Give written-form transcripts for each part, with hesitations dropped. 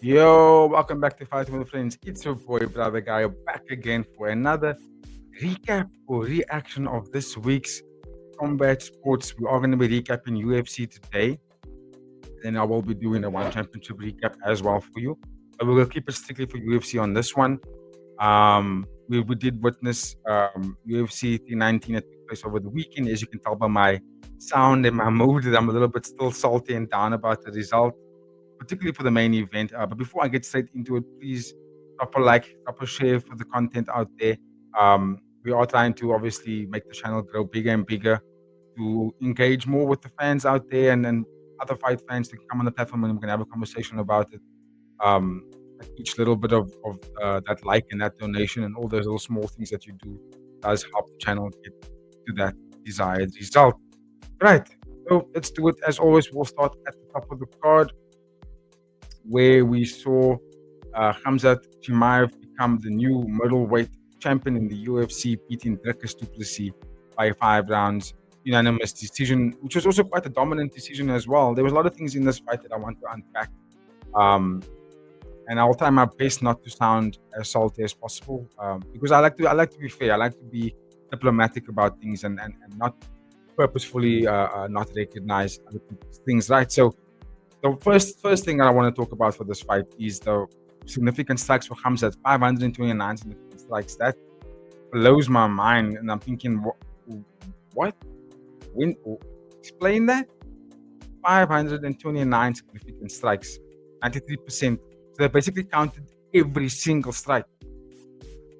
Yo, welcome back to Fighting with Friends. It's your boy, brother guy, back again for another recap or reaction of this week's combat sports. We are going to be recapping UFC today. Then I will be doing a one championship recap as well for you. But we will keep it strictly for UFC on this one. We did witness UFC 319 that took place over the weekend. As you can tell by my sound and my mood, that I'm a little bit still salty and down about the result, particularly for the main event. But before I get straight into it, please drop a like, drop a share for the content out there. We are trying to obviously make the channel grow bigger and bigger to engage more with the fans out there and other fight fans to come on the platform and we can have a conversation about it. Um, like each little bit of that like and that donation and all those little small things that you do does help the channel get to that desired result. Right. So let's do it. As always, we'll start at the top of the card where we saw Khamzat Chimaev become the new middleweight champion in the UFC, beating Dricus Du Plessis by 5 rounds, unanimous decision, which was also quite a dominant decision as well. There was a lot of things in this fight that I want to unpack, um, and I'll try my best not to sound as salty as possible, because I like to be fair. I like to be diplomatic about things and not purposefully not recognize other people's things, right? So the first thing that I want to talk about for this fight is the significant strikes for Khamzat, 529 significant strikes. That blows my mind, and I'm thinking, what? When? Explain that. 529 significant strikes, 93%. So they basically counted every single strike.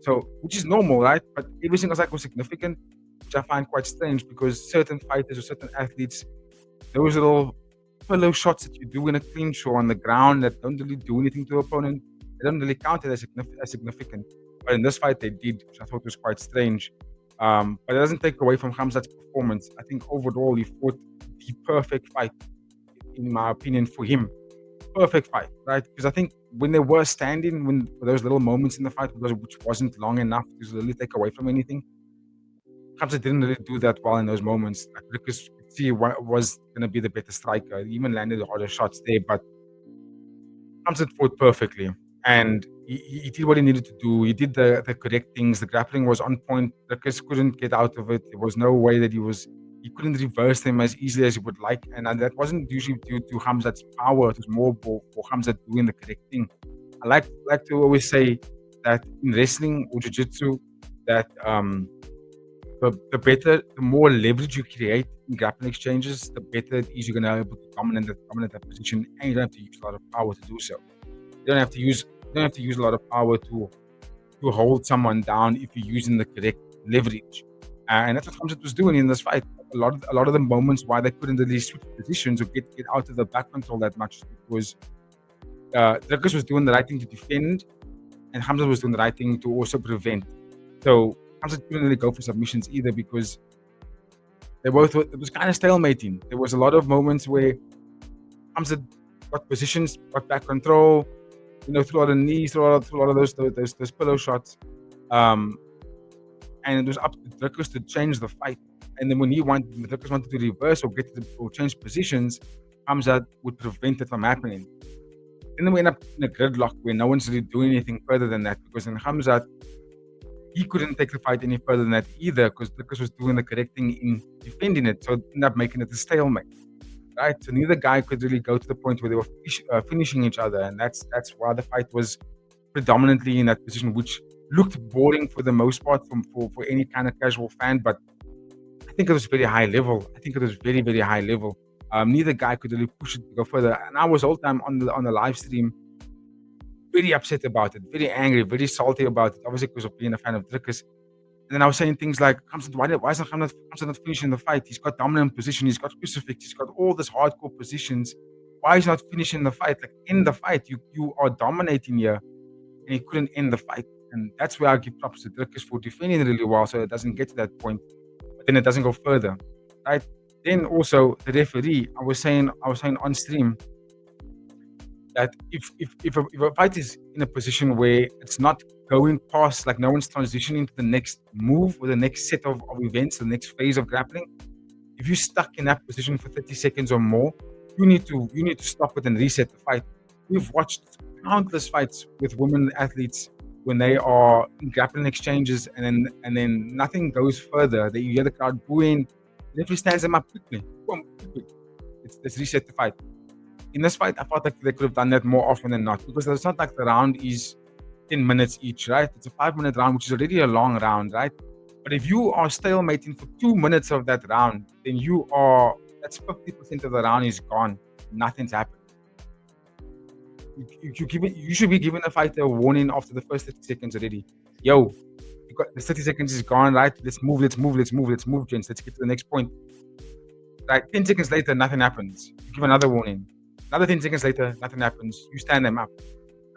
So, which is normal, right? But every single strike was significant, which I find quite strange because certain fighters or certain athletes, those little follow shots that you do in a clinch or on the ground that don't really do anything to the opponent, they don't really count it as significant. But in this fight, they did, which I thought was quite strange. But it doesn't take away from Khamzat's performance. I think overall, he fought the perfect fight, in my opinion, for him. Perfect fight, right? Because I think when they were standing, when for those little moments in the fight, which wasn't long enough to really take away from anything, Khamzat didn't really do that well in those moments. Like Lucas could see what was going to be the better striker. He even landed the harder shots there, but Khamzat fought perfectly. And he did what he needed to do. He did the correct things. The grappling was on point. Lucas couldn't get out of it. There was no way that he couldn't reverse them as easily as he would like. And that wasn't usually due to Khamzat's power. It was more for Khamzat doing the correct thing. I like to always say that in wrestling or jiu-jitsu, that the more leverage you create in grappling exchanges, the better it is you're going to be able to dominate that position, and you don't have to use a lot of power to do so. You don't have to use a lot of power to hold someone down if you're using the correct leverage, and that's what Khamzat was doing in this fight. A lot of the moments why they couldn't really switch positions or get out of the back control that much was Dricus was doing the right thing to defend, and Khamzat was doing the right thing to also prevent. So Khamzat couldn't really go for submissions either because it was kind of stalemating. There was a lot of moments where Khamzat got positions, got back control, threw a lot of knees, threw a lot of those pillow shots, um, and it was up to Dricus to change the fight. And then when Dricus wanted to reverse or change positions, Khamzat would prevent it from happening. And then we end up in a gridlock where no one's really doing anything further than that because then Khamzat, he couldn't take the fight any further than that either because Dricus was doing the correct thing in defending it. So it ended up making it a stalemate, right? So neither guy could really go to the point where they were finishing each other. And that's why the fight was predominantly in that position, which looked boring for the most part for any kind of casual fan. But I think it was very high level. I think it was very, very high level. Neither guy could really push it to go further. And I was all the time on the live stream very upset about it, very angry, very salty about it, obviously because of being a fan of Dricus. And then I was saying things like, Khamzat, why is Khamzat not finishing the fight? He's got dominant position, he's got crucifix, he's got all these hardcore positions. Why is he not finishing the fight? Like, in the fight, you are dominating here, and he couldn't end the fight. And that's where I give props to Dricus for defending really well so it doesn't get to that point, but then it doesn't go further, right? Then also, the referee, I was saying on stream, that if a fight is in a position where it's not going past, like no one's transitioning to the next move or the next set of events, the next phase of grappling, if you're stuck in that position for 30 seconds or more, you need to stop it and reset the fight. We've watched countless fights with women athletes when they are in grappling exchanges, and then nothing goes further. That you hear the crowd booing, the referee stands them up quickly. Boom, quickly. Let's reset the fight. In this fight, I felt like they could have done that more often than not, because it's not like the round is 10 minutes each, right? It's a 5-minute round, which is already a long round, right? But if you are stalemating for 2 minutes of that round, then that's 50% of the round is gone. Nothing's happened. You should be giving the fighter a warning after the first 30 seconds already. Yo, the 30 seconds is gone, right? Let's move, gents. Let's get to the next point. Right? 10 seconds later, nothing happens. You give another warning. Another 10 seconds later, nothing happens. You stand them up.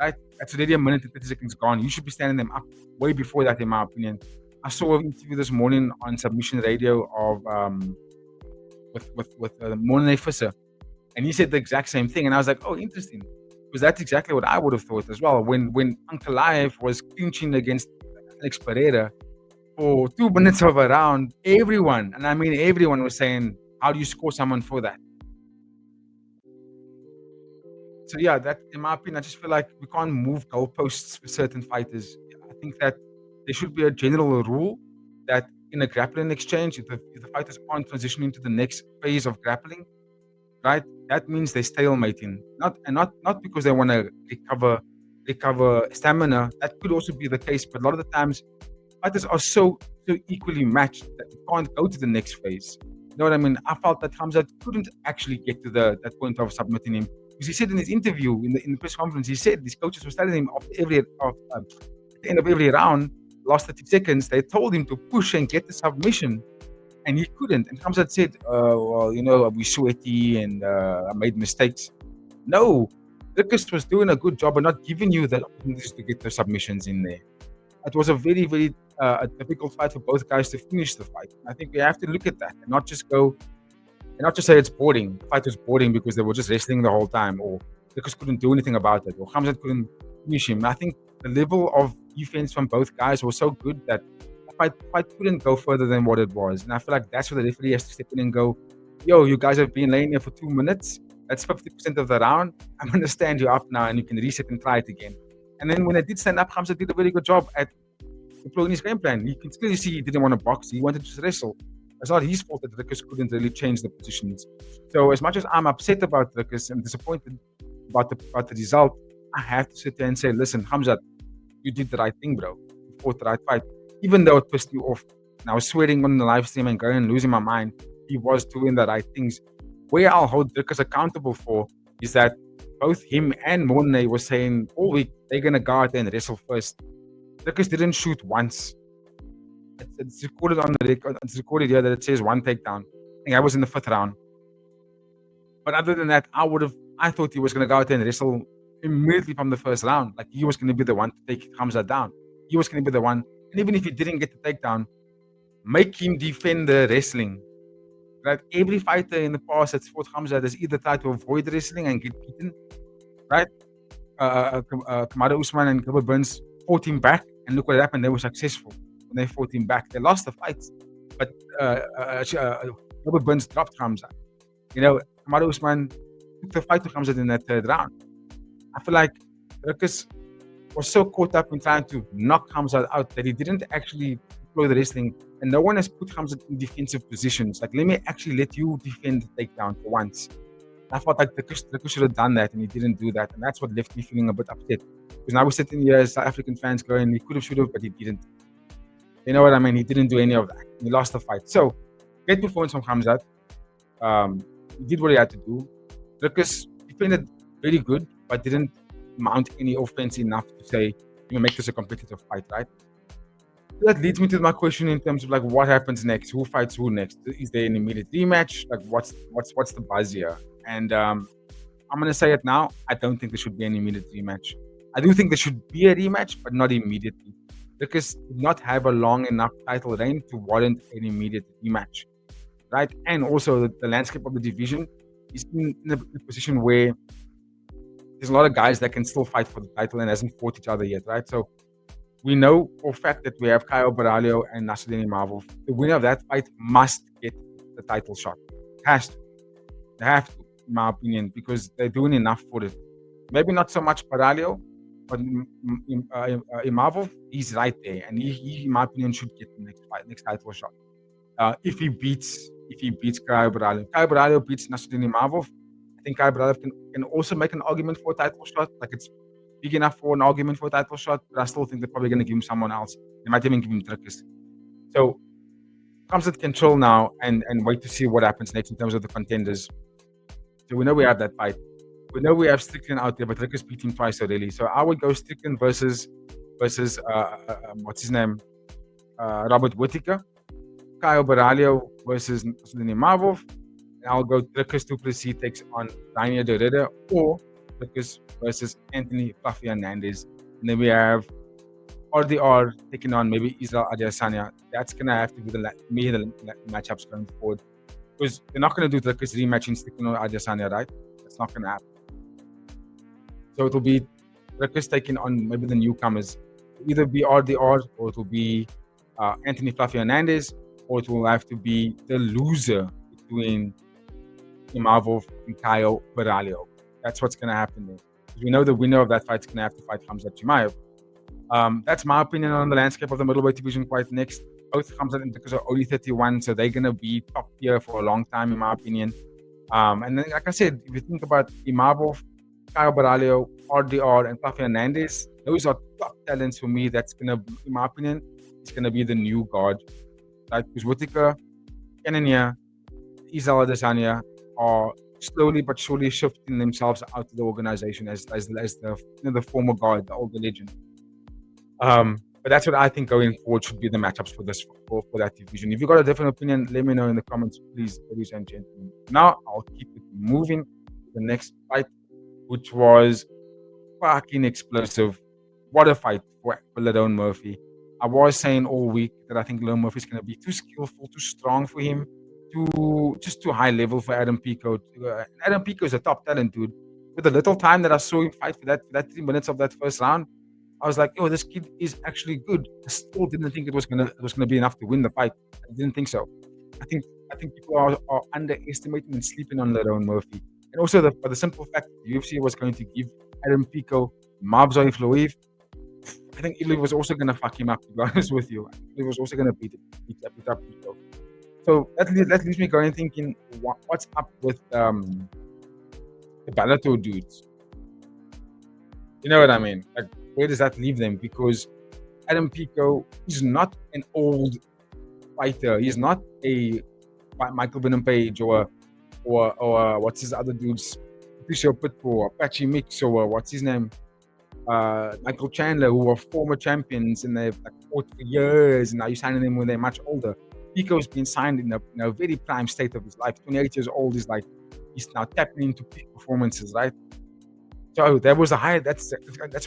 Right? That's already a minute and 30 seconds gone. You should be standing them up way before that, in my opinion. I saw an interview this morning on Submission Radio of with Morne Visser, and he said the exact same thing. And I was like, oh, interesting. Because that's exactly what I would have thought as well. When Uncle Live was clinching against Alex Pereira for 2 minutes of a round, everyone, and I mean everyone, was saying, how do you score someone for that? So yeah, that, in my opinion, I just feel like we can't move goalposts for certain fighters. I think that there should be a general rule that in a grappling exchange, if the fighters aren't transitioning to the next phase of grappling, right, that means they're stalemating. Not because they want to recover stamina. That could also be the case, but a lot of the times fighters are so equally matched that you can't go to the next phase. You know what I mean? I felt that Khamzat couldn't actually get to that point of submitting him, because he said in his interview in the press conference, he said his coaches were telling him at the end of every round, last 30 seconds, they told him to push and get the submission, and he couldn't. And Khamzat said, well, we sweaty and I made mistakes. No, Dricus was doing a good job of not giving you the opportunities to get the submissions in there. It was a very, very difficult fight for both guys to finish the fight. I think we have to look at that and not just say it's boring. The fight was boring because they were just wrestling the whole time, or Dricus couldn't do anything about it, or Khamzat couldn't finish him. I think the level of defense from both guys was so good that the fight couldn't go further than what it was. And I feel like that's where the referee has to step in and go, yo, you guys have been laying there for 2 minutes. That's 50% of the round. I'm going to stand you up now, and you can reset and try it again. And then when I did stand up, Khamzat did a very good job at deploying his game plan. You can clearly see he didn't want to box. He wanted to just wrestle. It's not his fault that Dricus couldn't really change the positions. So as much as I'm upset about Dricus and disappointed about the result, I have to sit there and say, listen, Khamzat, you did the right thing, bro. You fought the right fight. Even though it pissed you off, and I was swearing on the live stream and going and losing my mind, he was doing the right things. Where I'll hold Dricus accountable for is that both him and Morne were saying all week they're going to go out there and wrestle first. Dricus didn't shoot once. It's recorded on the record. It's recorded here that it says 1 takedown. I think I was in the 5th round. But other than that, I thought he was going to go out there and wrestle immediately from the first round. Like, he was going to be the one to take Khamzat down. He was going to be the one. And even if he didn't get the takedown, make him defend the wrestling. Right? Every fighter in the past that's fought Khamzat has either tried to avoid wrestling and get beaten, right? Kamaru Usman and Gilbert Burns fought him back, and look what happened. They were successful when they fought him back. They lost the fight, but Gilbert Burns dropped Khamzat. Kamaru Usman took the fight to Khamzat in that 3rd round. I feel like Dricus was so caught up in trying to knock Khamzat out that he didn't actually deploy the wrestling, and no one has put Khamzat in defensive positions. Like, let me actually let you defend the takedown for once. I felt like Dricus should have done that, and he didn't do that, and that's what left me feeling a bit upset. Because now we're sitting here as South African fans going, he could have, should have, but he didn't. You know what I mean? He didn't do any of that. He lost the fight. So, great performance from Khamzat. He did what he had to do. Dricus defended very good, but didn't mount any offense enough to say, make this a competitive fight, right? That leads me to my question in terms of, like, what happens next? Who fights who next? Is there an immediate rematch? Like, what's the buzz here? And I'm going to say it now. I don't think there should be an immediate rematch. I do think there should be a rematch, but not immediately. Dricus did not have a long enough title reign to warrant an immediate rematch, right? And also the landscape of the division is in a position where there's a lot of guys that can still fight for the title and hasn't fought each other yet, right? So we know for a fact that we have Caio Borralho and Nasruddin Imavov. The winner of that fight must get the title shot. Has to. They have to, in my opinion, because they're doing enough for it. maybe not so much Baralio, but Imavov, he's right there, and he, in my opinion, should get the next fight, next title shot. If he beats Caio Baralho. Caio Baralho beats Nasruddin Imavov, I think Caio Baralho can also make an argument for a title shot. Like, it's big enough for an argument for a title shot, but I still think they're probably going to give him someone else. They might even give him Dricus. So Khamzat can chill now and wait to see what happens next in terms of the contenders. So we know we have that fight. We know we have Strickland out there, but Dricus beat him twice already. So I would go Strickland versus what's his name? Robert Whittaker. Caio Baralho versus Nasruddin Imavov. And I'll go Dricus Du Plessis takes on Daniel Doreda, or Dricus versus Anthony Fluffy Hernandez. And then we have RDR taking on maybe Israel Adesanya. That's going to have to be the matchups going forward. Because they're not going to do Dricus rematching Strickland or Adesanya, right? That's not going to happen. So it will be Dricus taking on maybe the newcomers. It'll either be RDR, or it will be Anthony Fluffy Hernandez, or it will have to be the loser between Imavov and Caio Baralho. That's what's going to happen there. We know the winner of that fight is going to have to fight Khamzat Chimaev. That's my opinion on the landscape of the middleweight division quite next. Both Khamzat and Dricus are only 31, so they're going to be top tier for a long time, in my opinion. And then, like I said, if you think about Imavov, Caio Baralho, RDR, and Fluffy Hernandez, those are top talents for me. That's going to, in my opinion, it's going to be the new guard. Like, because Whittaker, Cannonier, Israel Adesanya are slowly but surely shifting themselves out of the organization as the former guard, the older legend. But that's what I think going forward should be the matchups for that division. If you've got a different opinion, let me know in the comments, please, ladies and gentlemen. Now I'll keep it moving to the next fight, which was fucking explosive. What a fight for Lerone Murphy. I was saying all week that I think Lerone Murphy is going to be too skillful, too strong for him, too high level for Aaron Pico. Aaron Pico is a top talent, dude. With the little time that I saw him fight for that 3 minutes of that first round, I was like, oh, this kid is actually good. I still didn't think it was gonna be enough to win the fight. I didn't think so. I think people are underestimating and sleeping on Lerone Murphy. And also for the simple fact that the UFC was going to give Aaron Pico Mabzo Ifloev. I think Ifloev was also gonna fuck him up, to be honest with you. He was also gonna beat up Pico. So that leaves me going thinking, what's up with the Bellator dudes? You know what I mean? Like, where does that leave them? Because Aaron Pico is not an old fighter. He's not a Michael Venom Page or what's his other dudes? Patricio Pitbull or Apache Mix or what's his name? Michael Chandler, who were former champions and they've fought for years, and now you're signing them when they're much older. Pico's been signed in a very prime state of his life. 28 years old, he's now tapping into peak performances, right? So that was a high. That's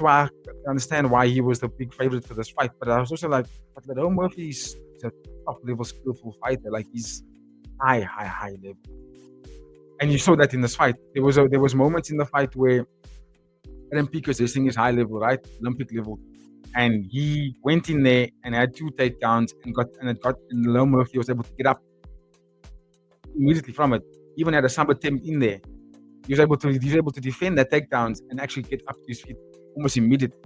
why I understand why he was the big favorite for this fight. But I was also like, but Lerone Murphy is a top level skillful fighter. Like, he's high level. And you saw that in this fight. There was moments in the fight where Aaron Pico's wrestling is high level, right? Olympic level. And he went in there and had 2 takedowns and Lerone Murphy was able to get up immediately from it. Even had a sub attempt in there. He was able to defend that takedowns and actually get up to his feet almost immediately.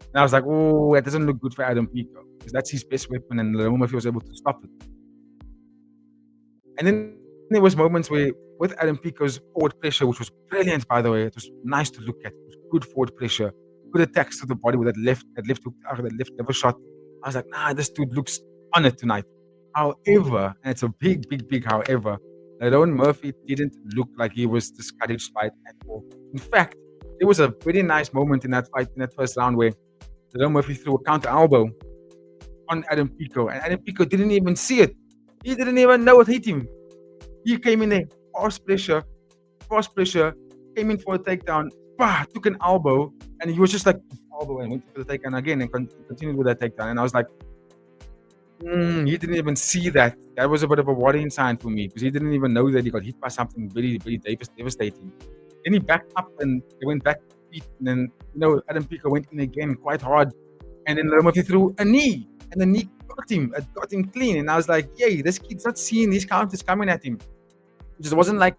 And I was like, oh, that doesn't look good for Aaron Pico, because that's his best weapon, and Lerone Murphy was able to stop it. And then there was moments where, with Aaron Pico's forward pressure, which was brilliant, by the way, it was nice to look at. It was good forward pressure, good attacks to the body with that left lever shot. I was like, nah, this dude looks on it tonight. However, and it's a big however, Lerone Murphy didn't look like he was discouraged by it at all. In fact, there was a very nice moment in that fight, in that first round, where Lerone Murphy threw a counter elbow on Aaron Pico, and Aaron Pico didn't even see it. He didn't even know it hit him. He came in there, fast pressure, came in for a takedown, took an elbow, and he was just like, elbow, and went for the takedown again and continued with that takedown. And I was like, he didn't even see that. That was a bit of a warning sign for me, because he didn't even know that he got hit by something very devastating. Then he backed up and they went back to feet, and then Aaron Pico went in again quite hard, and then Lerone Murphy threw a knee, and the knee got him clean. And I was like, yay, this kid's not seeing these counters coming at him. It just wasn't like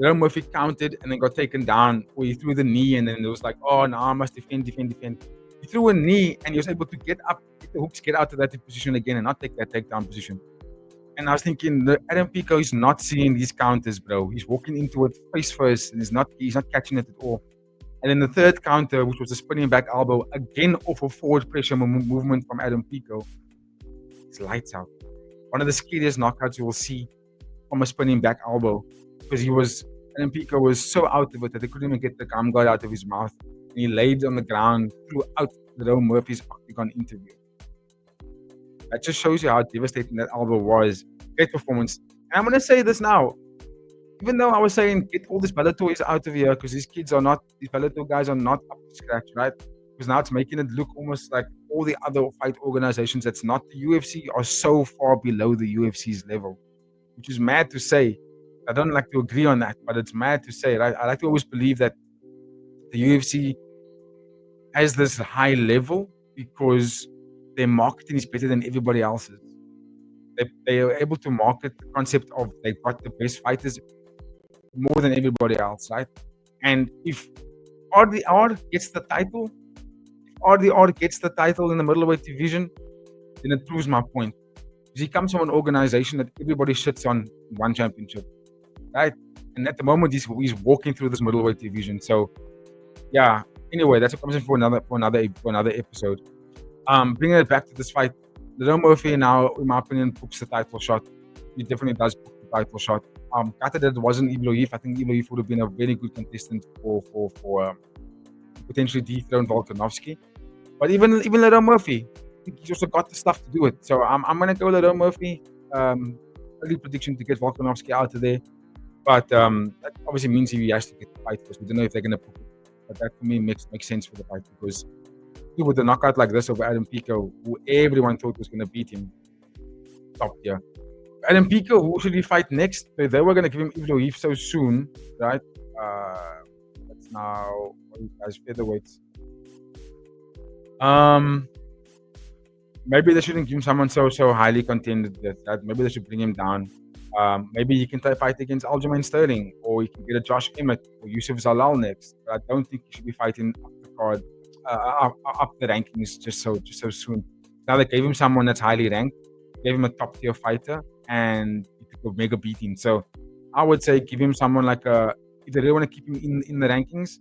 Lerone Murphy counted and then got taken down, or he threw the knee and then it was like, oh no, I must defend. He threw a knee and he was able to get up, get the hooks, get out of that position again and not take that takedown position. And I was thinking, Aaron Pico is not seeing these counters, bro. He's walking into it face first and he's not catching it at all. And then the third counter, which was a spinning back elbow, again off a forward pressure movement from Aaron Pico, it's lights out. One of the scariest knockouts you will see from a spinning back elbow, because Aaron Pico was so out of it that he couldn't even get the gum guard out of his mouth. And he laid on the ground throughout Lerone Murphy's octagon interview. That just shows you how devastating that elbow was. Great performance. And I'm going to say this now. Even though I was saying, get all these Bellator out of here, because these Bellator guys are not up to scratch, right? Because now it's making it look almost like all the other fight organizations that's not the UFC are so far below the UFC's level, which is mad to say. I don't like to agree on that, but it's mad to say, right? I like to always believe that the UFC has this high level because their marketing is better than everybody else's. They are able to market the concept of they've got the best fighters more than everybody else, right? And if RDR gets the title, in the middleweight division, then it proves my point. Because he comes from an organization that everybody shits on one championship, right? And at the moment, he's walking through this middleweight division. So, yeah. Anyway, that's a conversation for another episode. Bringing it back to this fight, Lerone Murphy now, in my opinion, books the title shot. He definitely does book the title shot. Gutted that it wasn't FWF. I think FWF would have been a very good contestant for potentially dethrone Volkanovski. But even Lerone Murphy, I think he's also got the stuff to do it. So I'm gonna go Lerone Murphy. Early prediction to get Volkanovski out of there. But that obviously means he has to get the fight because we don't know if they're gonna book it. But that for me makes sense for the fight because with a knockout like this over Aaron Pico, who everyone thought was gonna beat him, top tier. Aaron Pico, who should he fight next? They were gonna give him FWF so soon, right? That's now what are you guys featherweights. Maybe they shouldn't give him someone so highly contended that maybe they should bring him down. Maybe he can fight against Aljamain Sterling, or he can get a Josh Emmett or Yusuf Zalal next. But I don't think he should be fighting up the card, up the rankings just so soon. Now they gave him someone that's highly ranked, gave him a top tier fighter, and he took a mega beating. So I would say give him someone like if they really want to keep him in the rankings,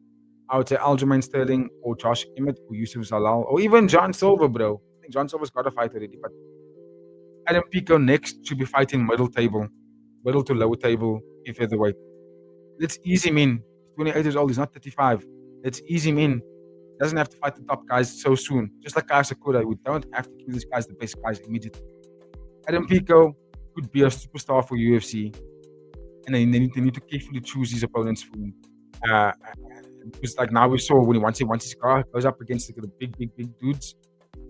I would say Aljamain Sterling or Josh Emmett or Yusuf Zalal or even John Silver, bro. I think John Silver's got a fight already, but Aaron Pico next should be fighting middle to lower table, if featherweight. Let's ease him in. He's 28 years old. He's not 35. Let's ease him in. He doesn't have to fight the top guys so soon. Just like Kyle Sakura, we don't have to give these guys the best guys immediately. Aaron Pico could be a superstar for UFC, and they need to carefully choose his opponents for him. Because like now we saw when once his car goes up against the big dudes,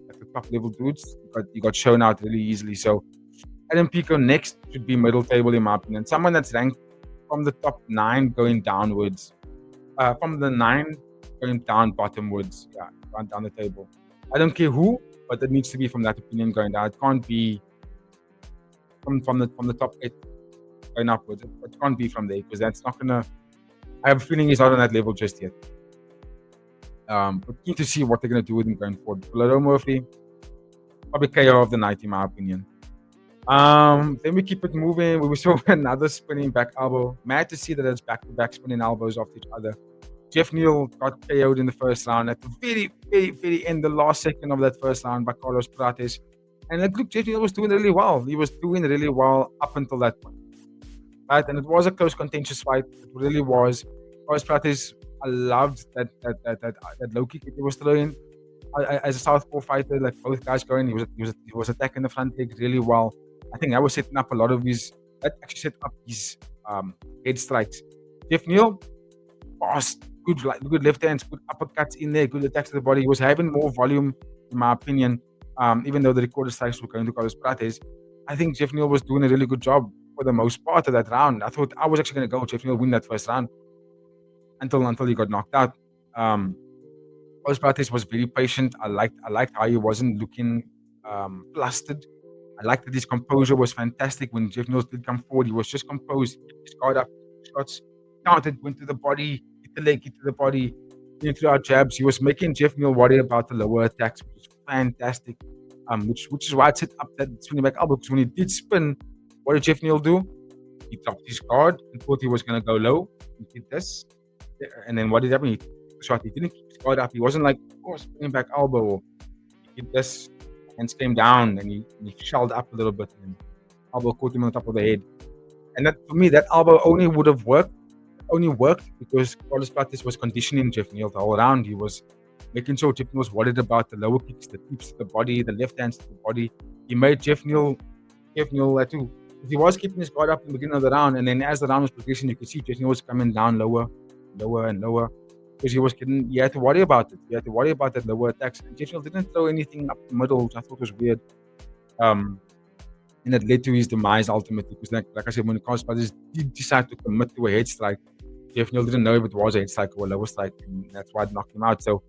like the top level dudes, he got shown out really easily. So Aaron Pico next should be middle table in my opinion. Someone that's ranked from the top 9 going downwards. From the 9 going down bottomwards. Yeah, down the table. I don't care who, but it needs to be from that opinion going down. It can't be from the top 8 going upwards. It can't be from there because that's not gonna. I have a feeling he's not on that level just yet. But keen to see what they're gonna do with him going forward. Lerone Murphy, probably KO of the night in my opinion. Then we keep it moving. We saw another spinning back elbow. Mad to see that it's back-to-back spinning elbows off each other. Jeff Neal got KO'd in the first round at the very, very, very end, the last second of that first round by Carlos Prates. And look, Jeff Neal was doing really well. He was doing really well up until that point. Right? And it was a close, contentious fight. It really was. Carlos Prates, I loved that low kick that he was throwing. As a southpaw fighter, like both guys going, he was attacking the front leg really well. I think that was setting up a lot of his. That actually set up his head strikes. Jeff Neal, fast, good left hands, good uppercuts in there, good attacks to the body. He was having more volume, in my opinion. Even though the recorded strikes were going to Carlos Prates, I think Jeff Neal was doing a really good job for the most part of that round. I thought I was actually going to go Jeff Neal win that first round until he got knocked out. Carlos Prates was very patient. I liked how he wasn't looking flustered. I liked that his composure was fantastic when Jeff Neal did come forward. He was just composed, he kept his guard up, shots. counted, went to the body, hit the leg, hit to the body, threw out jabs. He was making Jeff Neal worry about the lower attacks, which was fantastic. Which is why I set up that spinning back elbow, because when he did spin, what did Jeff Neal do? He dropped his guard and thought he was going to go low. He did this. And then what did happen? He took the shot. He didn't keep his guard up. He wasn't like, oh, spinning back elbow. Or he did this. Hands came down and he shelled up a little bit. And elbow caught him on the top of the head. And that, for me, that elbow only would have worked. Only worked because Carlos Prates was conditioning Jeff Neal the whole round. He was making sure Jeff Neal was worried about the lower kicks, the keeps to the body, the left hands to the body. He made Jeff Neal too. He was keeping his guard up in the beginning of the round, and then as the round was progressing, you could see Jeff Neal was coming down lower and lower, because he had to worry about it. He had to worry about that lower attacks. And Jeff Neal didn't throw anything up the middle, which I thought was weird. And it led to his demise ultimately, because like I said, when Carlos Prates did decide to commit to a head strike, Jeff Neal didn't know if it was a head strike or a lower strike, and that's why it knocked him out. So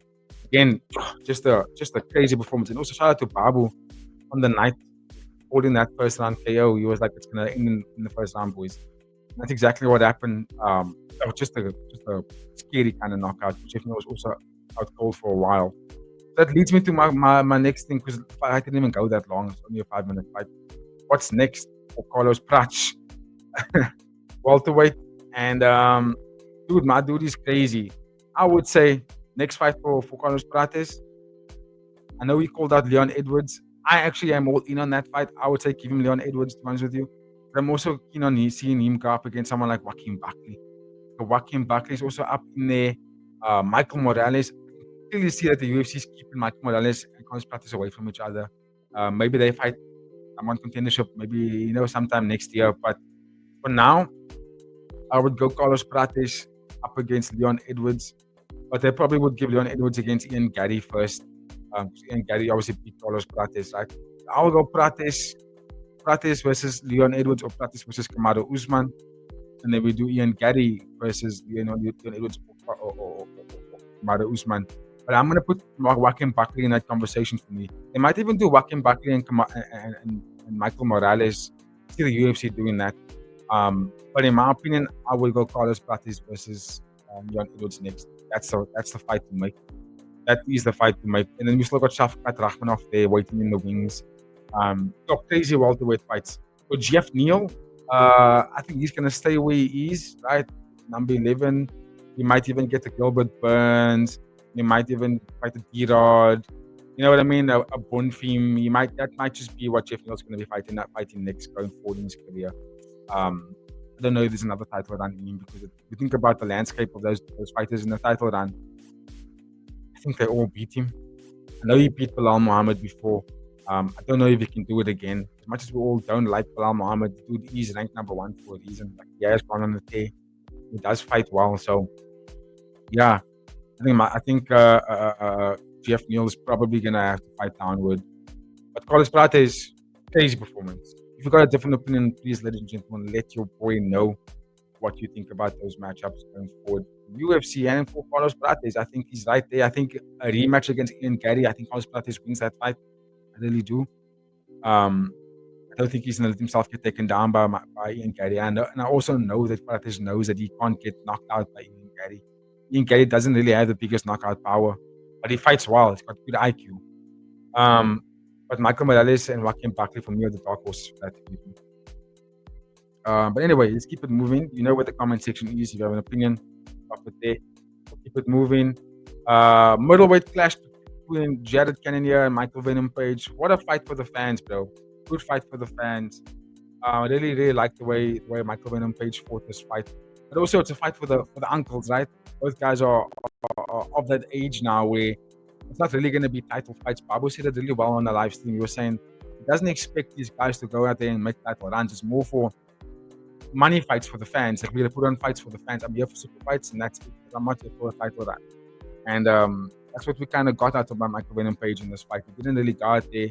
again, just a crazy performance. And also shout out to Babu on the night, holding that first round KO. He was like, it's gonna end in the first round, boys. And that's exactly what happened. That was just a scary kind of knockout. Jeff Neal was also out cold for a while. That leads me to my next thing, because I didn't even go that long. It's only a 5-minute fight. What's next for Carlos Prates? Welterweight. And dude, my dude is crazy. I would say next fight for Carlos Prates. I know he called out Leon Edwards. I actually am all in on that fight. I would say give him Leon Edwards, to be honest with you. But I'm also keen on seeing him go up against someone like Joaquin Buckley. So Joaquin Buckley is also up in there. Michael Morales. I clearly see that the UFC is keeping Michael Morales and Carlos Prates away from each other. Maybe they fight on contendership, maybe sometime next year. But for now, I would go Carlos Prates up against Leon Edwards. But they probably would give Leon Edwards against Ian Gary first. Ian Gary obviously beat Carlos Prates, right? I will go Prates versus Leon Edwards, or Prates versus Kamaru Usman. And then we do Ian Gary versus Leon Edwards or Kamaru Usman. But I'm going to put Joaquin Buckley in that conversation for me. They might even do Joaquin Buckley and Michael Morales. I see the UFC doing that. But in my opinion, I will go Carlos Prates versus Leon Edwards next. That's the fight to make. That is the fight to make. And then we still got Shavkat Rakhmonov there waiting in the wings. Got crazy welterweight fights. For Jeff Neal, I think he's going to stay where he is, right? Number 11. He might even get a Gilbert Burns. He might even fight a D-Rod. You know what I mean? A Bonfim. That might just be what Jeff Neal's going to be fighting next going forward in his career. I don't know if there's another title run in him, because if you think about the landscape of those fighters in the title run, I think they all beat him. I know he beat Bilal Muhammad before. I don't know if he can do it again. As much as we all don't like Bilal Muhammad, dude, he's ranked number 1 for a reason. Like, he has gone on the tear. He does fight well. So, yeah, I think Jeff Neal is probably gonna have to fight downward. But Carlos Prates, crazy performance. If you got a different opinion, please, ladies and gentlemen, let your boy know what you think about those matchups going forward. UFC and for Carlos Prates, I think he's right there. I think a rematch against Ian Gary, I think Carlos Prates wins that fight. I really do. I don't think he's going to let himself get taken down by Ian Gary. And I also know that Prates knows that he can't get knocked out by Ian Gary. Ian Gary doesn't really have the biggest knockout power, but he fights well. He's got good IQ. But Michael Morales and Joaquin Buckley for me are the dark horses for that. But anyway, let's keep it moving. You know what the comment section is. If you have an opinion, drop it there. We'll keep it moving. Middleweight clash between Jared Cannonier and Michael Venom Page. What a fight for the fans, bro. Good fight for the fans. I really, really like the way Michael Venom Page fought this fight. But also, it's a fight for the uncles, right? Both guys are of that age now where it's not really going to be title fights. Babu said it really well on the live stream. He was saying he doesn't expect these guys to go out there and make title runs. It's more for money fights for the fans. Like, we're going to put on fights for the fans. I'm here for super fights, and that's it. I'm not here for a title run. And that's what we kind of got out of Michael Venom Page in this fight. He didn't really go out there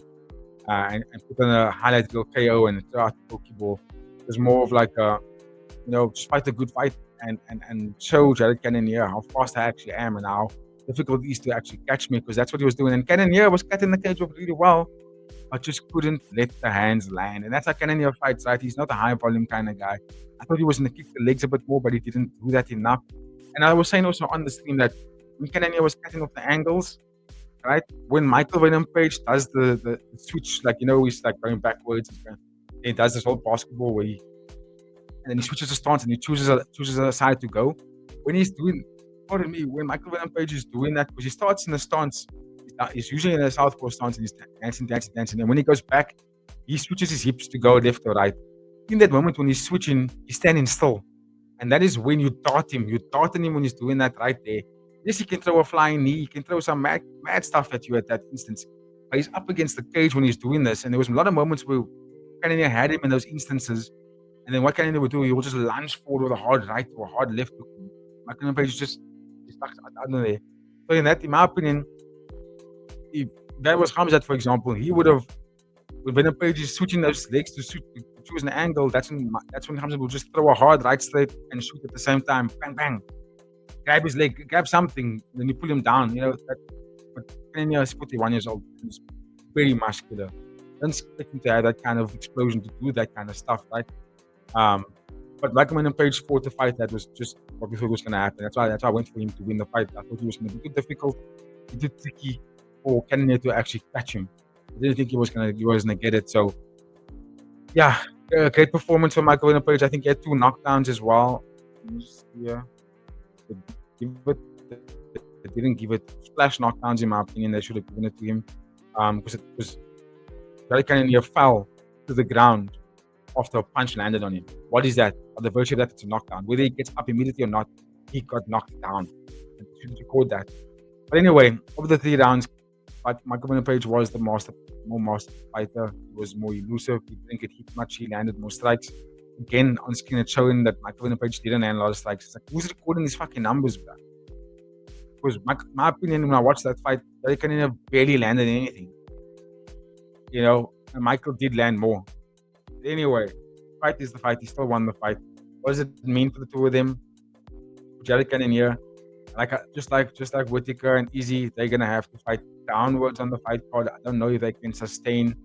and put on a highlight reel KO and throw out the Pokeball. It was more of like just fight a good fight and show Jared Cannonier how fast I actually am and how difficult it is to actually catch me, because that's what he was doing. And Cannonier was cutting the cage off really well. but just couldn't let the hands land. And that's how Cannonier fights, right? He's not a high volume kind of guy. I thought he was going to kick the legs a bit more, but he didn't do that enough. And I was saying also on the stream that when Cannonier was cutting off the angles, right? When Michael Venom Page does the switch, like, he's like going backwards, he does this whole basketball where and then he switches the stance and he chooses a side to go. When he's doing, pardon me, when Michael Venom Page is doing that, because he starts in the stance, he's usually in a southpaw stance and he's dancing. And when he goes back, he switches his hips to go left or right. In that moment when he's switching, he's standing still. And that is when you dart him. You dart him when he's doing that right there. Yes, he can throw a flying knee. He can throw some mad stuff at you at that instance. But he's up against the cage when he's doing this. And there was a lot of moments where Cannonier had him in those instances. And then what Cannonier would do, he will just lunge forward with a hard right or a hard left hook. Michael Page just stuck under there. So in my opinion, if that was Khamzat, for example, he would have, when Venom Page is switching those legs to choose an angle, that's when Khamzat will just throw a hard right straight and shoot at the same time. Bang, bang. Grab his leg, grab something, then you pull him down. But Cannonier is 41 years old. He's very muscular. Don't expect him to have that kind of explosion to do that kind of stuff, right? But like when Page fought the fight, that was just what we thought was going to happen. That's why I went for him to win the fight. I thought he was going to be too difficult, too tricky for Cannonier to actually catch him. I didn't think he was going to get it. So, yeah, great performance from Michael Venom Page. I think he had 2 knockdowns as well. Yeah, they didn't give it splash knockdowns in my opinion. They should have given it to him because it was very Cannonier fell to the ground after a punch landed on him. What is that? By the virtue of that, it's a knockdown. Whether he gets up immediately or not, he got knocked down. I should record that. But anyway, over the 3 rounds, Michael Venom Page was the more master fighter. He was more elusive. He didn't get hit much. He landed more strikes. Again, on screen, it's showing that Michael Venom Page didn't land a lot of strikes. It's like, who's recording these fucking numbers, bro? Because my opinion, when I watched that fight, Derek Cannonier barely landed anything. And Michael did land more. Anyway, fight is the fight. He still won the fight. What does it mean for the two of them? Jared Cannonier, just like Whittaker and Izzy, they're gonna have to fight downwards on the fight card. I don't know if they can sustain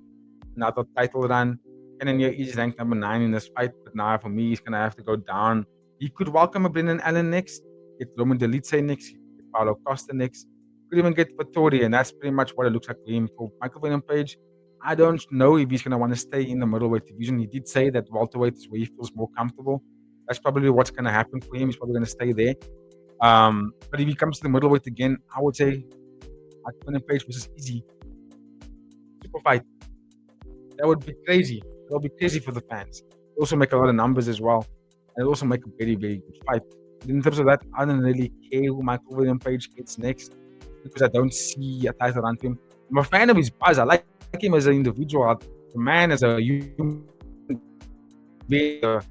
another title run. Cannonier is ranked number 9 in this fight, but now for me, he's gonna have to go down. He could welcome a Brendan Allen next, get Roman Dolidze next, get Paulo Costa next, could even get Vettori, and that's pretty much what it looks like for him. For Michael Venom Page, I don't know if he's going to want to stay in the middleweight division. He did say that welterweight is where he feels more comfortable. That's probably what's going to happen for him. He's probably going to stay there. But if he comes to the middleweight again, I would say Michael Venom Page versus Izzy. Super fight. That would be crazy. That would be crazy for the fans. It'll also make a lot of numbers as well. And it'll also make a very, very good fight. But in terms of that, I don't really care who Michael Venom Page gets next because I don't see a title run to him. I'm a fan of his buzz. I like him as an individual. The man as a human fighter,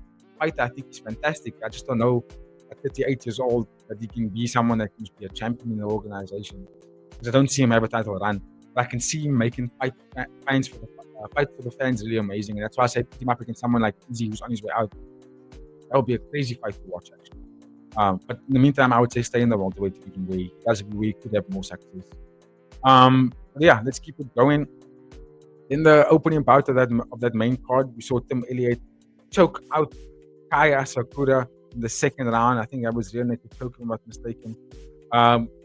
I think he's fantastic. I just don't know at 38 years old that he can be someone that can be a champion in the organization. Because I don't see him have a title run. But I can see him making fight for the fans really amazing. And that's why I say put him up against someone like Izzy who's on his way out. That would be a crazy fight to watch actually. But in the meantime, I would say stay in the welterweight division where he could have more success. But yeah, let's keep it going. In the opening bout of that main card, we saw Tim Elliott choke out Kaya Sakura in the second round. I think that was Lerone Murphy choking, if I'm not mistaken.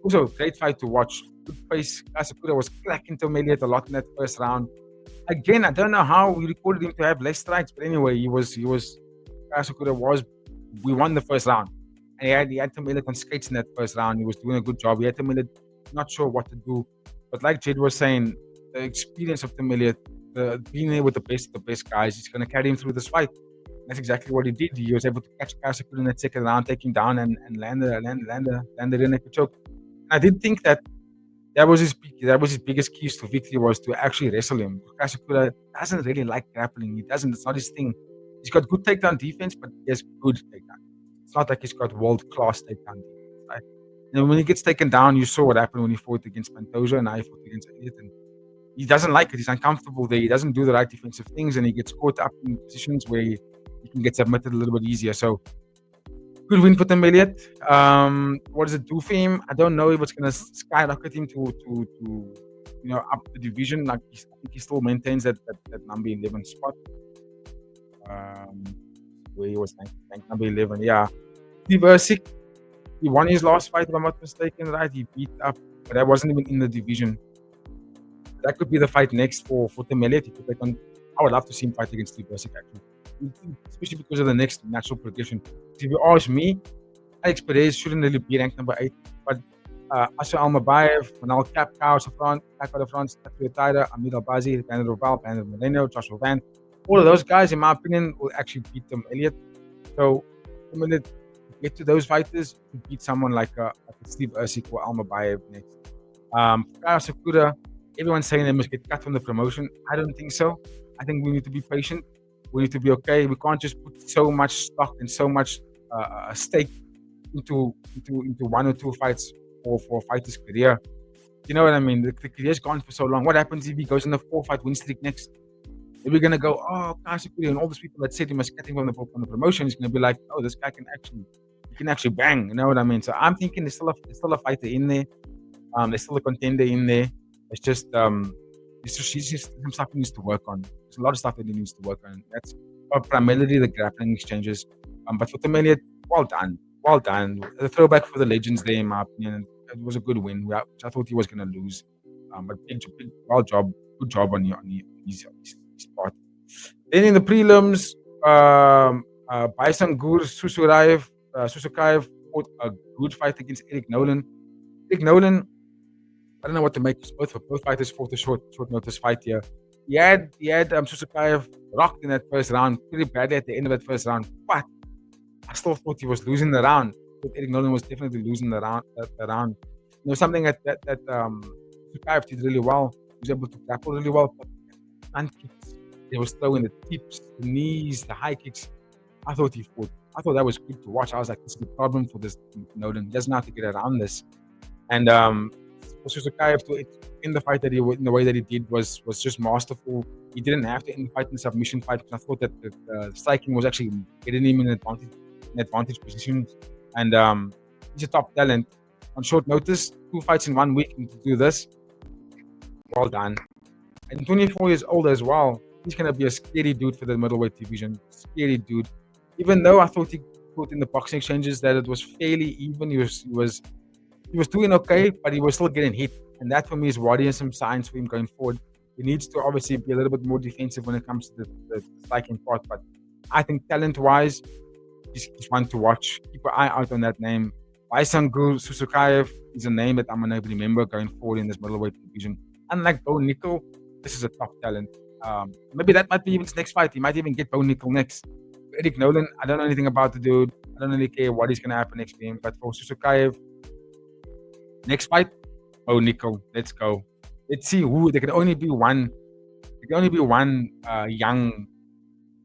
Also, great fight to watch. Good pace. Kaya Sakura was cracking Tim Elliott a lot in that first round. Again, I don't know how we recorded him to have less strikes, but anyway, Kaya Sakura we won the first round. And he had Tim Elliott on skates in that first round. He was doing a good job. He had Tim Elliott not sure what to do. But like Jed was saying, the experience of Tim Elliott, being there with the best guys, he's going to carry him through this fight. That's exactly what he did. He was able to catch Kaya Sakura in that second round, take him down, and land the rear naked choke. And I did think that was his biggest keys to victory, was to actually wrestle him. Kaya Sakura doesn't really like grappling. It's not his thing. He's got good takedown defense, but he has good takedown. It's not like he's got world-class takedown defense, right? And when he gets taken down, you saw what happened when he fought against Pantoja and now he fought against Elliott. And he doesn't like it. He's uncomfortable there. He doesn't do the right defensive things, and he gets caught up in positions where he can get submitted a little bit easier. So, good win for Tim Elliott. What does it do for him? I don't know if it's going to skyrocket him to up the division. Like I think he still maintains that number 11 spot. Um, where he was ranked number 11. Yeah, Steve Ercik, he won his last fight, if I'm not mistaken, right? He beat up, but that wasn't even in the division. That could be the fight next for Temelet. He could take on. I would love to see him fight against Steve Ercik, actually, especially because of the next natural progression. If you ask me, Alex Perez shouldn't really be ranked number 8, but Asher Almabayev, Manal Capcow, Paco de France, Takuya Taira, Amir Albazi, Brandon Roval, Brandon Moreno, Joshua Van, all of those guys, in my opinion, will actually beat Tim Elliott. So, when it get to those fighters, to beat someone like Steve Ercik or Almabayev next. Kyle Sakura, everyone's saying they must get cut from the promotion. I don't think so. I think we need to be patient. We need to be okay. We can't just put so much stock and so much stake into 1 or 2 fights for a fighter's career. You know what I mean? The career's gone for so long. What happens if he goes on a 4-fight win streak next? Are we gonna go, oh, Kasipuri, and all those people that said he must cut him from the promotion is gonna be like, oh, this guy can actually bang. You know what I mean? So I'm thinking there's still a fighter in there. There's still a contender in there. It's just some stuff he needs to work on. There's a lot of stuff that he needs to work on. That's primarily the grappling exchanges. But for Temelia, well done. Well done. The throwback for the legends there, in my opinion. It was a good win, which I thought he was going to lose. But good job on his part. Then in the prelims, Baisan Gur Susukaev fought a good fight against Eric Nolan. Eric Nolan, I don't know what to make. Both fighters fought a short notice fight here. He had Susukaev rocked in that first round, pretty badly at the end of that first round, but I still thought he was losing the round. But Eric Nolan was definitely losing the round. Something that Susukaev did really well. He was able to grapple really well, but front kicks, he was throwing the tips, the knees, the high kicks. I thought that was good to watch. I was like, this is the problem for this Nolan. He doesn't know how to get around this. And for Susukaev to end the fight in the way that he did was just masterful. He didn't have to end the fight in a submission fight, because I thought that the striking was actually getting him in advantage position. And he's a top talent. On short notice, 2 fights in 1 week, and to do this, well done. And 24 years old as well. He's gonna be a scary dude for the middleweight division. Scary dude. Even though I thought in the boxing exchanges that it was fairly even, he was doing okay, but he was still getting hit. And that for me is worrying some signs for him going forward. He needs to obviously be a little bit more defensive when it comes to the striking part. But I think talent-wise, he's one to watch. Keep an eye out on that name. Baisangur Susukaev is a name that I'm going to remember going forward in this middleweight division. Unlike Bo Nickel, this is a top talent. Maybe that might be even his next fight. He might even get Bo Nickel next. Eric Nolan, I don't know anything about the dude. I don't really care what is going to happen next to him. But for Susukaev, next fight, Bo Nickel. Let's go. Let's see who. There can only be one. There can only be one young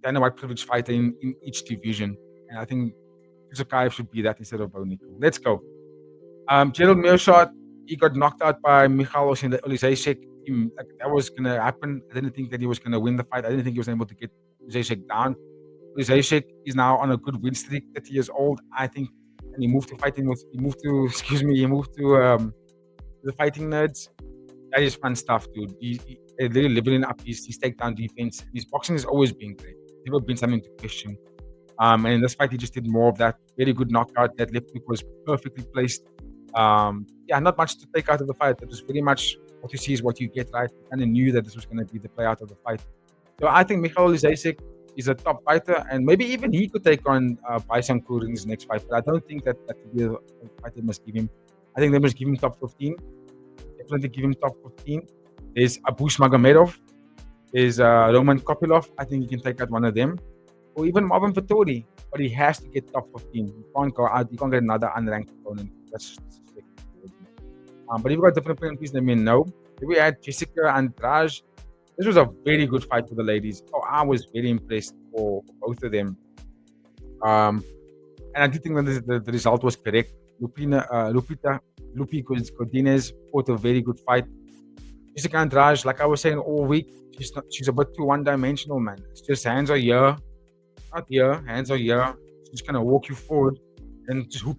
Dana White privileged fighter in each division. And I think Susukaev should be that instead of Bo Nickel. Let's go. Gerald Mearshart, he got knocked out by Michal Olizejczyk. That was going to happen. I didn't think that he was going to win the fight. I didn't think he was able to get Olizejczyk down. Olizejczyk is now on a good win streak, 30 years old, I think. And he moved to the Fighting Nerds. That is fun stuff, dude. He's really leveling up his takedown defense. His boxing has always been great. Never been something to question. And in this fight, he just did more of that. Very good knockout. That left hook was perfectly placed. Not much to take out of the fight. It was pretty much what you see is what you get, right? You kind of knew that this was going to be the play out of the fight. So I think Michal Olizejczyk is a top fighter, and maybe even he could take on Baisangur in his next fight. But I don't think that could be the fight they must give him. I think they must give him top 15. Definitely give him top 15. There's Abush Magomedov. There's Roman Kopilov. I think he can take out one of them. Or even Marvin Vettori. But he has to get top 15. You can't go out. You can't get another unranked opponent. That's just but if you've got different opponents, let me know. If we had Jessica Andrade, this was a very good fight for the ladies. Oh, I was very impressed for both of them. And I did think that the result was correct. Lupi Godinez fought a very good fight. Jessica Andrade, like I was saying all week, she's a bit too one-dimensional, man. It's just hands are here, not here, hands are here. She's just gonna walk you forward and just hook,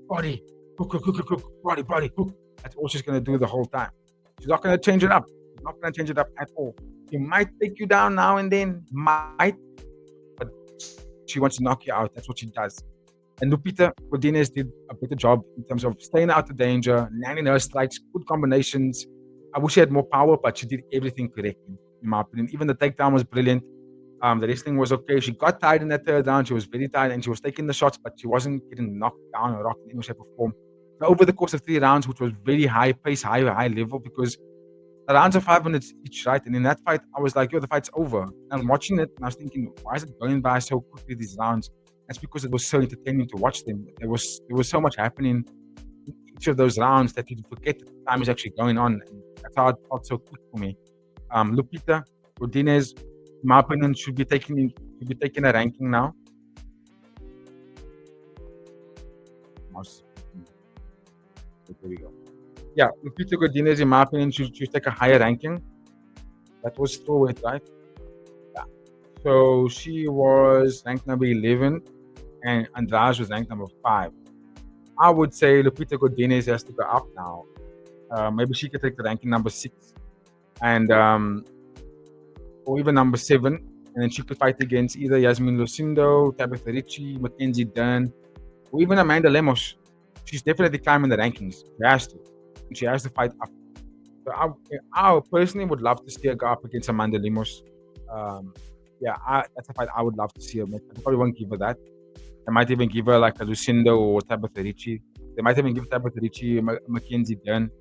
body, hook, body, hook. That's all she's going to do the whole time. She's not going to change it up. She's not going to change it up at all. She might take you down now and then, might, but she wants to knock you out. That's what she does. And Lupita Godinez did a better job in terms of staying out of danger, landing her strikes, good combinations. I wish she had more power, but she did everything correctly, in my opinion. Even the takedown was brilliant. The wrestling was okay. She got tired in that third round. She was very tired and she was taking the shots, but she wasn't getting knocked down or rocked in any shape or form. So over the course of 3 rounds, which was very high pace, high level, because the rounds are 5 minutes each, right? And in that fight, I was like, yo, the fight's over. And I'm watching it and I was thinking, why is it going by so quickly, these rounds? That's because it was so entertaining to watch them. There was so much happening in each of those rounds that you forget that time is actually going on. And that's how it felt so quick for me. Lupita Godinez, in my opinion, should be taking a ranking now. There we go. Yeah, Lupita Godinez, in my opinion, should take a higher ranking. That was strawweight, right? Yeah. So she was ranked number 11, and Andrade was ranked number 5. I would say Lupita Godinez has to go up now. Maybe she could take the ranking number 6, and or even number 7, and then she could fight against either Yasmin Lucindo, Tabitha Ricci, Mackenzie Dern, or even Amanda Lemos. She's definitely climbing the rankings. She has to. She has to fight up. So I personally would love to see her go up against Amanda Lemos. That's a fight I would love to see her make. I probably won't give her that. They might even give her like a Lucindo or Tabitha Ricci. They might even give Tabitha Ricci Mackenzie Dern.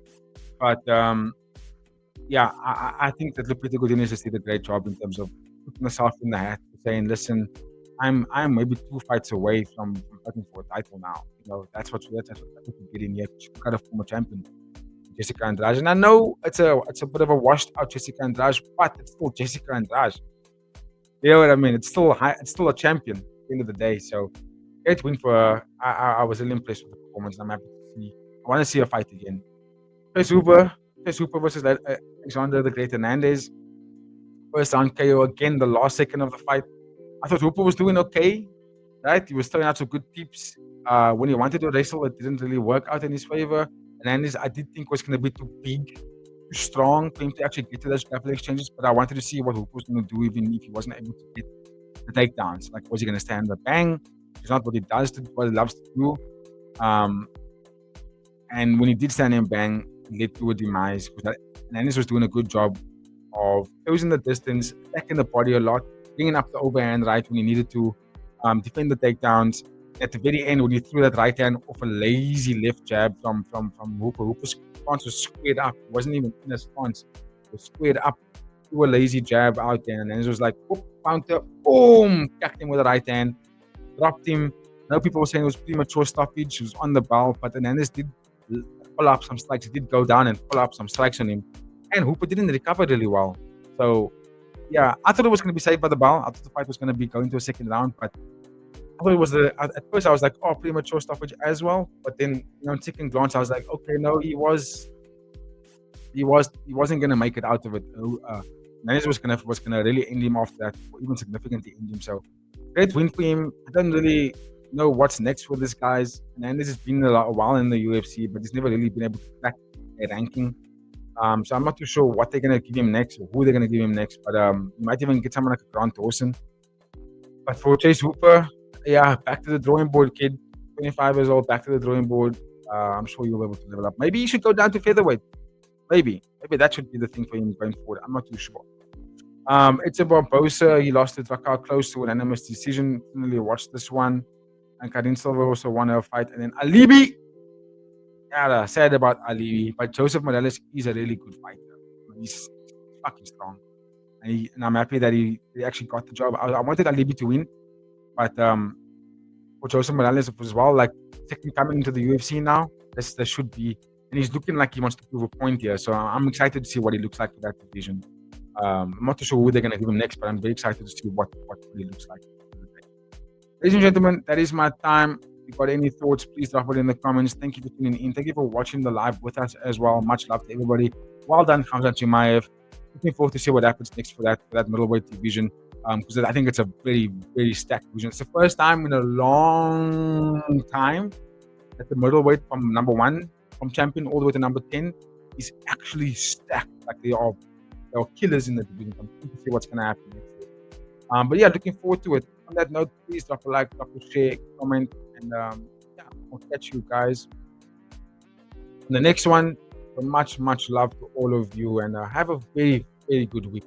But I think that Lupita Godinez has did a great job in terms of putting herself in the hat, saying, "Listen, I'm maybe 2 fights away from fighting for a title now. You know, that's what we're getting here. She got a former champion, Jessica Andrade, and I know it's a bit of a washed out Jessica Andrade, but it's still Jessica Andrade. You know what I mean? It's still a champion at the end of the day. So great win for her. I was really impressed with the performance. I'm happy to see. I want to see her fight again. Chase Hooper versus Alexander the Great Hernandez. First round KO again, the last second of the fight. I thought Hooper was doing okay, right? He was throwing out some good tips. When he wanted to wrestle, it didn't really work out in his favor. Hernandez, I did think was going to be too big, too strong for him to actually get to those grappling exchanges. But I wanted to see what Hooper was going to do, even if he wasn't able to get the takedowns. Like, was he going to stand the bang? It's not what he does, what he loves to do. And when he did stand and bang, it led to a demise. Hernandez was doing a good job of closing the distance, attacking the body a lot, bringing up the overhand right when he needed to, defend the takedowns. At the very end, when he threw that right hand off a lazy left jab from Hooper, Hooper's stance was squared up. It wasn't even in a stance. It was squared up. Threw a lazy jab out there, and then it was like, whoop, counter, boom, cracked him with the right hand, dropped him. Now people were saying it was premature stoppage. He was on the bell, but Hernandez did pull up some strikes. He did go down and pull up some strikes on him. And Hooper didn't recover really well. So, yeah, I thought it was going to be saved by the bell. I thought the fight was going to be going to a second round, but I thought it was at first I was like, oh, premature stoppage as well. But then, on second glance, I was like, okay, no, he wasn't going to make it out of it. Hernandez was gonna really end him after that, or even significantly end him. So great win for him. I don't really know what's next for this guys. Hernandez has been a while in the UFC, but he's never really been able to crack a ranking. So I'm not too sure what they're gonna give him next or who they're gonna give him next. But you might even get someone like a Grant Dawson. But for Chase Hooper, yeah, back to the drawing board, kid. 25 years old, back to the drawing board. I'm sure you'll be able to level up. Maybe you should go down to featherweight. Maybe that should be the thing for him going forward. I'm not too sure. It's about Bosa. He lost to Dricus close to an unanimous decision. Didn't really watch this one. And Karin Silva also won her fight. And then Alibi. Yeah, sad about Alibi. But Joseph Morales is a really good fighter. He's fucking strong. And I'm happy that he actually got the job. I wanted Alibi to win. But for Joseph Morales as well, like second coming into the UFC now, there should be. And he's looking like he wants to prove a point here. So I'm excited to see what he looks like for that division. I'm not too sure who they're going to give him next, but I'm very excited to see what he looks like. Ladies and gentlemen, that is my time. If you've got any thoughts, please drop it in the comments. Thank you for tuning in. Thank you for watching the live with us as well. Much love to everybody. Well done, Khamzat Chimaev. Looking forward to see what happens next for that middleweight division. Because I think it's a very, very stacked division. It's the first time in a long time that the middleweight from number 1 from champion all the way to number 10 is actually stacked. Like they are killers in the division. I'm keen to see what's going to happen next year. But yeah, looking forward to it. On that note, please drop a like, drop a share, comment, and yeah, I'll catch you guys in the next one. So much love to all of you, and have a very, very good week.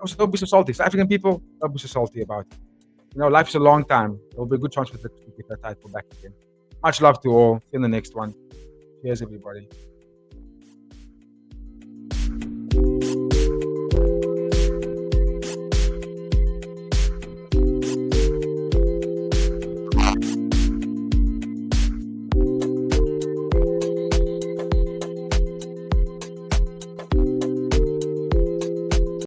Also, don't be so salty. South African people, don't be so salty about it. You know, life's a long time. There'll be a good chance for the to get that title back again. Much love to all. See you in the next one. Cheers, everybody.